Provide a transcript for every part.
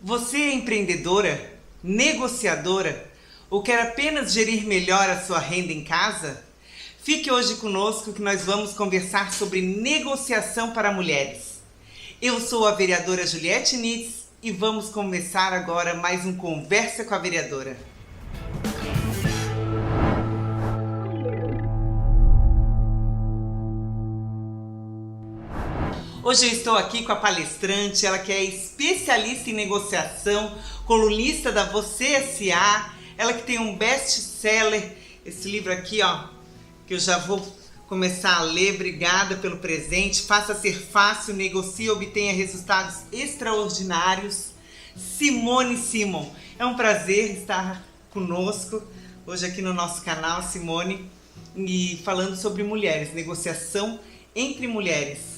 Você é empreendedora, negociadora ou quer apenas gerir melhor a sua renda em casa? Fique hoje conosco que nós vamos conversar sobre negociação para mulheres. Eu sou a vereadora Juliette Nitz e vamos começar agora mais um Conversa com a Vereadora. Hoje eu estou aqui com a palestrante, ela que é especialista em negociação, colunista da Você S.A., ela que tem um best-seller, esse livro aqui, ó, que eu já vou começar a ler. Obrigada pelo presente. Faça ser fácil, negocie e obtenha resultados extraordinários. Simone Simon, é um prazer estar conosco hoje aqui no nosso canal, Simone, e falando sobre mulheres, negociação entre mulheres.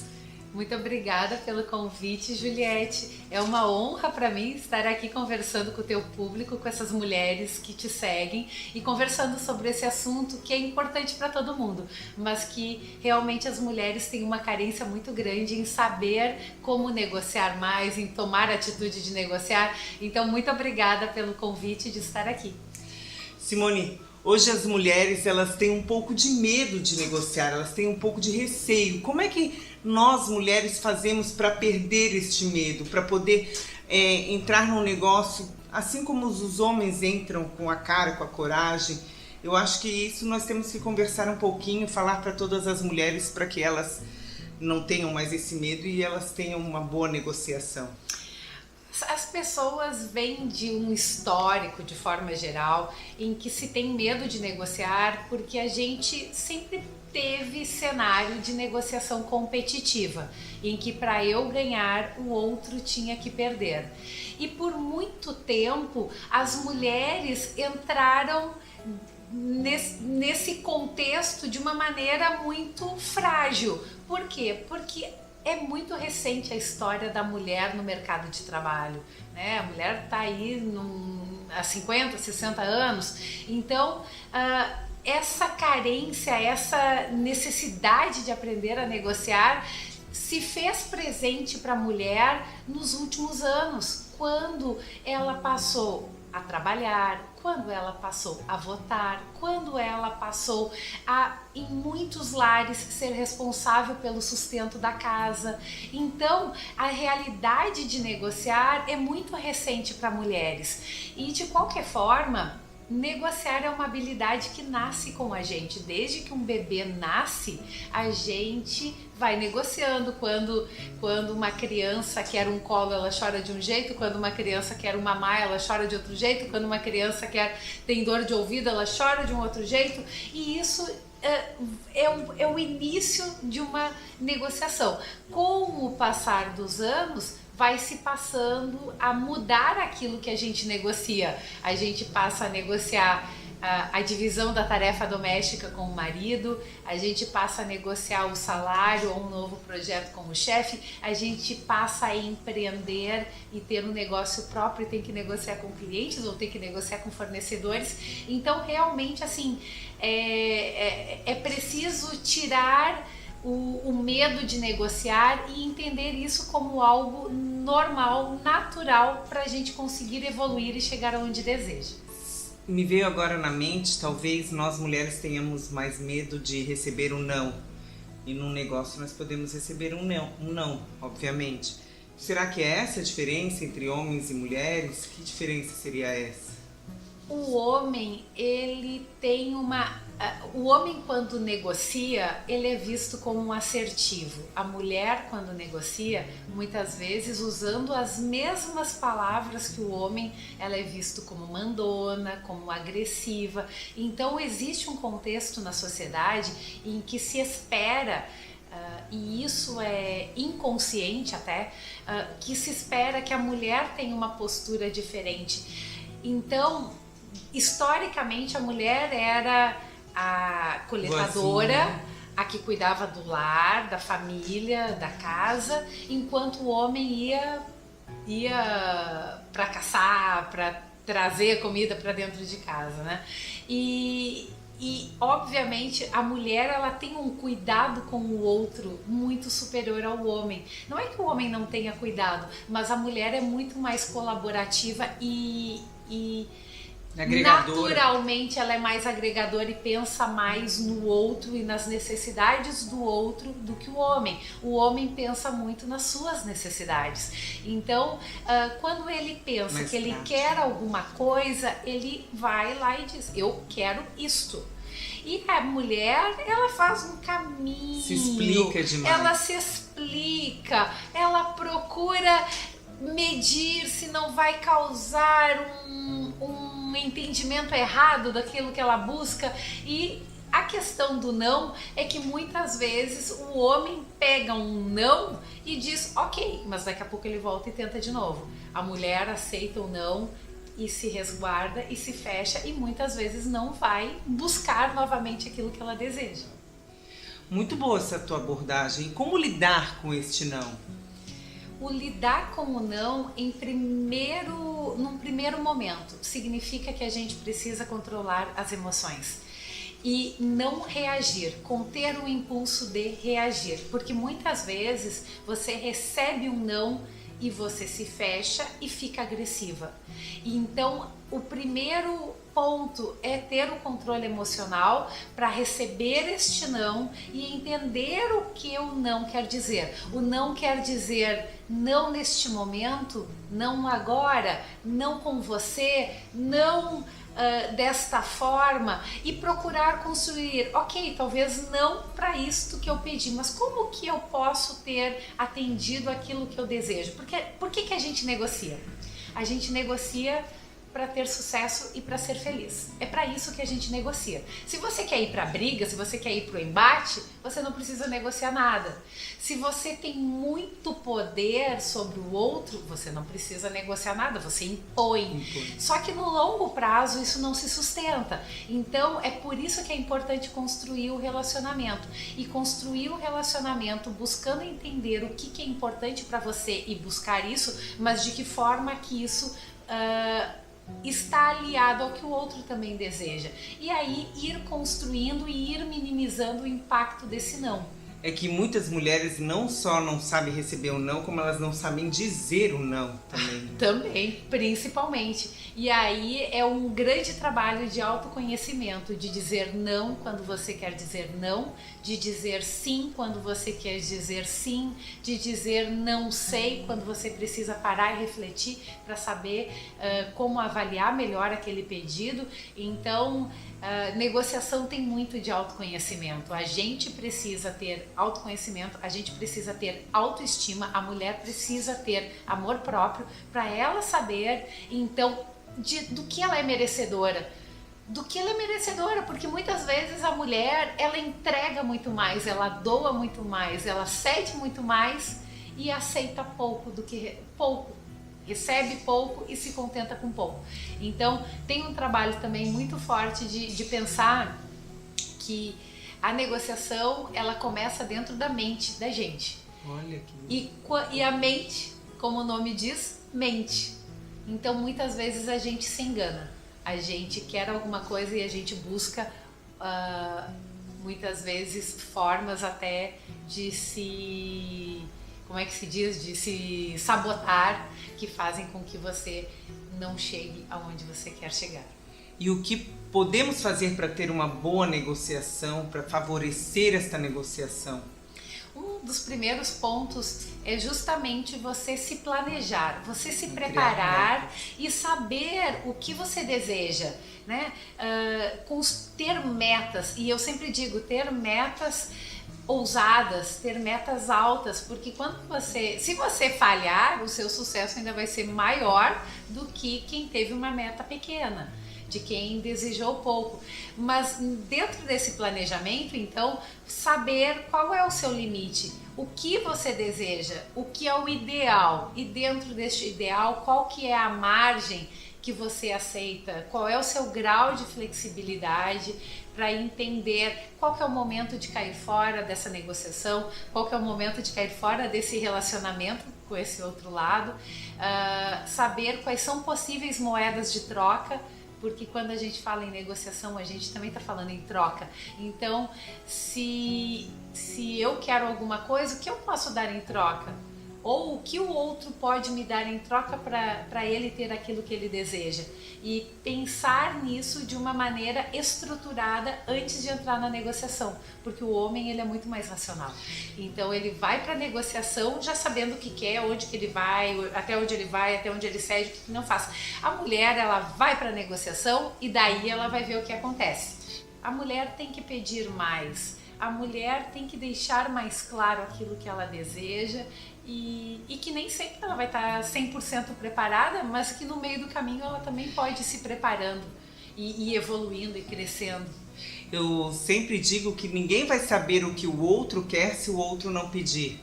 Muito obrigada pelo convite, Juliette. É uma honra para mim estar aqui conversando com o teu público, com essas mulheres que te seguem e conversando sobre esse assunto que é importante para todo mundo, mas que realmente as mulheres têm uma carência muito grande em saber como negociar mais, em tomar a atitude de negociar. Então, muito obrigada pelo convite de estar aqui. Simone, hoje as mulheres elas têm um pouco de medo de negociar, elas têm um pouco de receio. Como é que nós mulheres fazemos para perder este medo, para poder entrar num negócio, assim como os homens entram com a cara, com a coragem? Eu acho que isso nós temos que conversar um pouquinho, falar para todas as mulheres para que elas não tenham mais esse medo e elas tenham uma boa negociação. As pessoas vêm de um histórico, de forma geral, em que se tem medo de negociar porque a gente sempre teve cenário de negociação competitiva, em que para eu ganhar, o outro tinha que perder. E por muito tempo, as mulheres entraram nesse contexto de uma maneira muito frágil. Por quê? Porque é muito recente a história da mulher no mercado de trabalho, né? A mulher está aí há 50, 60 anos, então essa carência, essa necessidade de aprender a negociar se fez presente para a mulher nos últimos anos, quando ela passou a trabalhar, quando ela passou a votar, quando ela passou a, em muitos lares, ser responsável pelo sustento da casa. Então, a realidade de negociar é muito recente para mulheres. E, de qualquer forma, negociar é uma habilidade que nasce com a gente. Desde que um bebê nasce, a gente vai negociando. Quando uma criança quer um colo, ela chora de um jeito. Quando uma criança quer um mamar, ela chora de outro jeito. Quando uma criança tem dor de ouvido, ela chora de um outro jeito. E isso é o início de uma negociação. Com o passar dos anos, vai se passando a mudar aquilo que a gente negocia. A gente passa a negociar a divisão da tarefa doméstica com o marido, a gente passa a negociar o salário ou um novo projeto com o chefe, a gente passa a empreender e ter um negócio próprio e tem que negociar com clientes ou tem que negociar com fornecedores. Então, realmente, assim, é preciso tirar o medo de negociar e entender isso como algo normal, natural, para a gente conseguir evoluir e chegar aonde deseja. Me veio agora na mente, talvez nós mulheres tenhamos mais medo de receber um não. E num negócio nós podemos receber um não, obviamente. Será que é essa a diferença entre homens e mulheres? Que diferença seria essa? O homem, ele tem o homem, quando negocia, ele é visto como um assertivo. A mulher, quando negocia, muitas vezes usando as mesmas palavras que o homem, ela é visto como mandona, como agressiva. Então existe um contexto na sociedade em que se espera, e isso é inconsciente até, que se espera que a mulher tenha uma postura diferente. Então, historicamente, a mulher era a coletadora, Vozinha, a que cuidava do lar, da família, da casa, enquanto o homem ia para caçar, para trazer comida para dentro de casa, né? E E obviamente a mulher ela tem um cuidado com o outro muito superior ao homem. Não é que o homem não tenha cuidado, mas a mulher é muito mais colaborativa e naturalmente ela é mais agregadora e pensa mais no outro e nas necessidades do outro do que o homem. O homem pensa muito nas suas necessidades. Então, quando ele pensa Mais que ele prático. quer alguma coisa, ele vai lá e diz, eu quero isto. E a mulher, ela faz um caminho. Se explica demais. Ela se explica, ela procura medir se não vai causar um entendimento errado daquilo que ela busca. E a questão do não é que muitas vezes o homem pega um não e diz ok, mas daqui a pouco ele volta e tenta de novo. A mulher aceita o não e se resguarda e se fecha e muitas vezes não vai buscar novamente aquilo que ela deseja. Muito boa essa tua abordagem. E como lidar com este não? O lidar com o não num primeiro momento significa que a gente precisa controlar as emoções e não reagir, conter o impulso de reagir, porque muitas vezes você recebe um não e você se fecha e fica agressiva. E então o primeiro ponto é ter o controle emocional para receber este não e entender o que o não quer dizer. O não quer dizer não neste momento, não agora, não com você, não desta forma, e procurar construir, ok, talvez não para isto que eu pedi, mas como que eu posso ter atendido aquilo que eu desejo? Por que a gente negocia? A gente negocia para ter sucesso e para ser feliz. É para isso que a gente negocia. Se você quer ir para a briga, se você quer ir para o embate, você não precisa negociar nada. Se você tem muito poder sobre o outro, você não precisa negociar nada, você impõe. Só que no longo prazo isso não se sustenta. Então é por isso que é importante construir o relacionamento. E construir o relacionamento buscando entender o que é importante para você e buscar isso, mas de que forma que isso está aliado ao que o outro também deseja. E aí ir construindo e ir minimizando o impacto desse não. É que muitas mulheres não só não sabem receber o não, como elas não sabem dizer o não também. Também, principalmente. E aí é um grande trabalho de autoconhecimento, de dizer não quando você quer dizer não, de dizer sim quando você quer dizer sim, de dizer não sei quando você precisa parar e refletir para saber como avaliar melhor aquele pedido. Então, negociação tem muito de autoconhecimento. A gente precisa ter autoconhecimento, a gente precisa ter autoestima, a mulher precisa ter amor próprio para ela saber, então, do que ela é merecedora. Do que ela é merecedora, porque muitas vezes a mulher, ela entrega muito mais, ela doa muito mais, ela cede muito mais e aceita pouco recebe pouco e se contenta com pouco. Então tem um trabalho também muito forte de pensar que a negociação ela começa dentro da mente da gente. Olha que... E a mente, como o nome diz, mente. Então muitas vezes a gente se engana. A gente quer alguma coisa e a gente busca muitas vezes formas até de se... como é que se diz? De se sabotar, que fazem com que você não chegue aonde você quer chegar. E o que podemos fazer para ter uma boa negociação, para favorecer esta negociação? Um dos primeiros pontos é justamente você se planejar, você se preparar e saber o que você deseja, né? Ter metas, e eu sempre digo, ter metas ousadas, ter metas altas, porque se você falhar, o seu sucesso ainda vai ser maior do que quem teve uma meta pequena, de quem desejou pouco. Mas dentro desse planejamento, então, saber qual é o seu limite, o que você deseja, o que é o ideal, e dentro deste ideal, qual que é a margem que você aceita, qual é o seu grau de flexibilidade para entender qual que é o momento de cair fora dessa negociação, qual que é o momento de cair fora desse relacionamento com esse outro lado, saber quais são possíveis moedas de troca porque quando a gente fala em negociação, a gente também está falando em troca. Então, se eu quero alguma coisa, o que eu posso dar em troca? Ou o que o outro pode me dar em troca para ele ter aquilo que ele deseja. E pensar nisso de uma maneira estruturada antes de entrar na negociação, porque o homem ele é muito mais racional. Então ele vai para a negociação já sabendo o que quer, onde que ele vai, até onde ele cede, o que não faz. A mulher ela vai para a negociação e daí ela vai ver o que acontece. A mulher tem que pedir mais. A mulher tem que deixar mais claro aquilo que ela deseja e que nem sempre ela vai estar 100% preparada, mas que no meio do caminho ela também pode ir se preparando e evoluindo e crescendo. Eu sempre digo que ninguém vai saber o que o outro quer se o outro não pedir.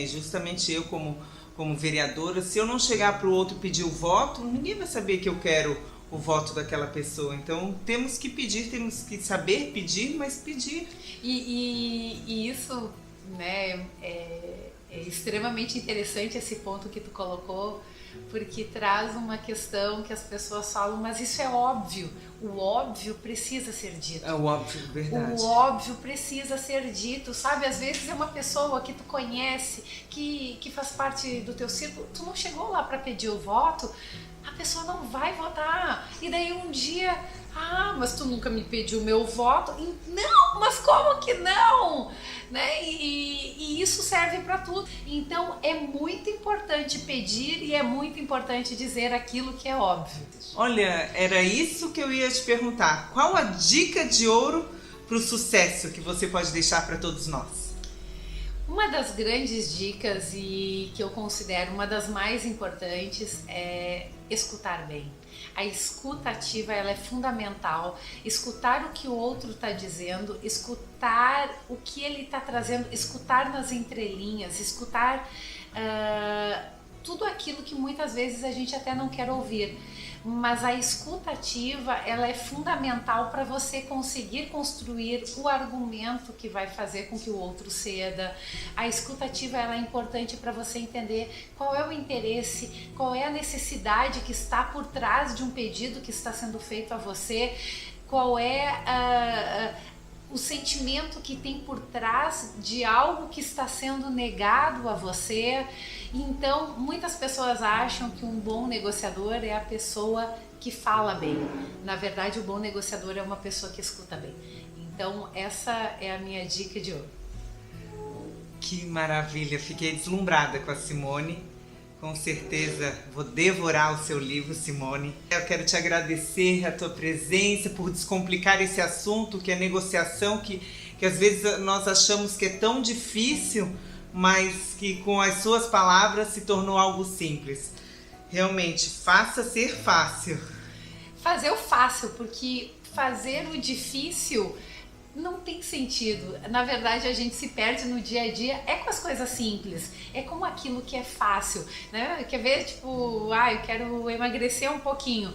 Justamente eu como vereadora, se eu não chegar para o outro pedir o voto, ninguém vai saber que eu quero o voto daquela pessoa. Então temos que pedir, temos que saber pedir, mas pedir. E isso, né, é extremamente interessante esse ponto que tu colocou, porque traz uma questão que as pessoas falam, mas isso é óbvio. O óbvio precisa ser dito. É o óbvio, verdade. O óbvio precisa ser dito, sabe? Às vezes é uma pessoa que tu conhece, que faz parte do teu círculo, tu não chegou lá para pedir o voto, a pessoa não vai votar. E daí um dia, mas tu nunca me pediu meu voto. Não, mas como que não? Né? E isso serve para tudo. Então é muito importante pedir e é muito importante dizer aquilo que é óbvio. Olha, era isso que eu ia te perguntar. Qual a dica de ouro para o sucesso que você pode deixar para todos nós? Uma das grandes dicas e que eu considero uma das mais importantes é escutar bem. A escuta ativa ela é fundamental. Escutar o que o outro está dizendo, escutar o que ele está trazendo, escutar nas entrelinhas, escutar tudo aquilo que muitas vezes a gente até não quer ouvir. Mas a escuta ativa ela é fundamental para você conseguir construir o argumento que vai fazer com que o outro ceda. A escuta ativa ela é importante para você entender qual é o interesse, qual é a necessidade que está por trás de um pedido que está sendo feito a você, qual é o sentimento que tem por trás de algo que está sendo negado a você. Então, muitas pessoas acham que um bom negociador é a pessoa que fala bem. Na verdade, o bom negociador é uma pessoa que escuta bem. Então, essa é a minha dica de hoje. Que maravilha! Fiquei deslumbrada com a Simone. Com certeza vou devorar o seu livro, Simone. Eu quero te agradecer a tua presença por descomplicar esse assunto que é negociação, que às vezes nós achamos que é tão difícil, mas que com as suas palavras se tornou algo simples. Realmente, faça ser fácil. Fazer o fácil, porque fazer o difícil não tem sentido. Na verdade, a gente se perde no dia a dia com as coisas simples, é com aquilo que é fácil, né? Quer ver, tipo, eu quero emagrecer um pouquinho.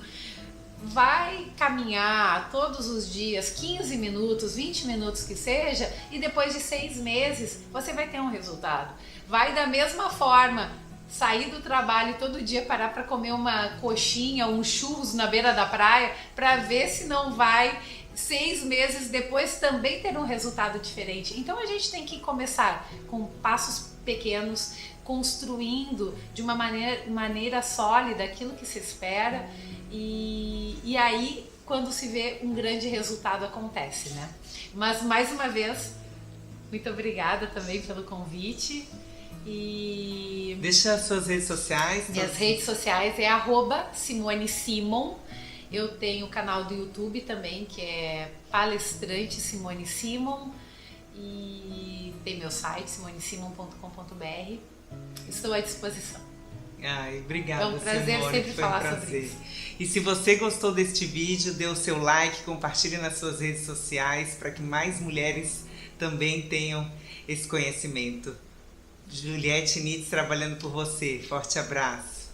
Vai caminhar todos os dias, 15 minutos, 20 minutos que seja, e depois de 6 meses você vai ter um resultado. Vai da mesma forma sair do trabalho todo dia, parar para comer uma coxinha, um churros na beira da praia, para ver se não vai 6 meses depois também ter um resultado diferente. Então a gente tem que começar com passos pequenos, construindo de uma maneira sólida aquilo que se espera, e aí quando se vê um grande resultado acontece, né? Mas mais uma vez, muito obrigada também pelo convite. E deixa as suas redes sociais. Minhas redes sociais é @SimoneSimon. Eu tenho o canal do YouTube também, que é Palestrante Simone Simon, e tem meu site simonesimon.com.br. Estou à disposição. Obrigada, é um prazer, Simone, sempre falar sobre isso. E se você gostou deste vídeo, dê o seu like, compartilhe nas suas redes sociais para que mais mulheres também tenham esse conhecimento. Juliette Nitz trabalhando por você. Forte abraço.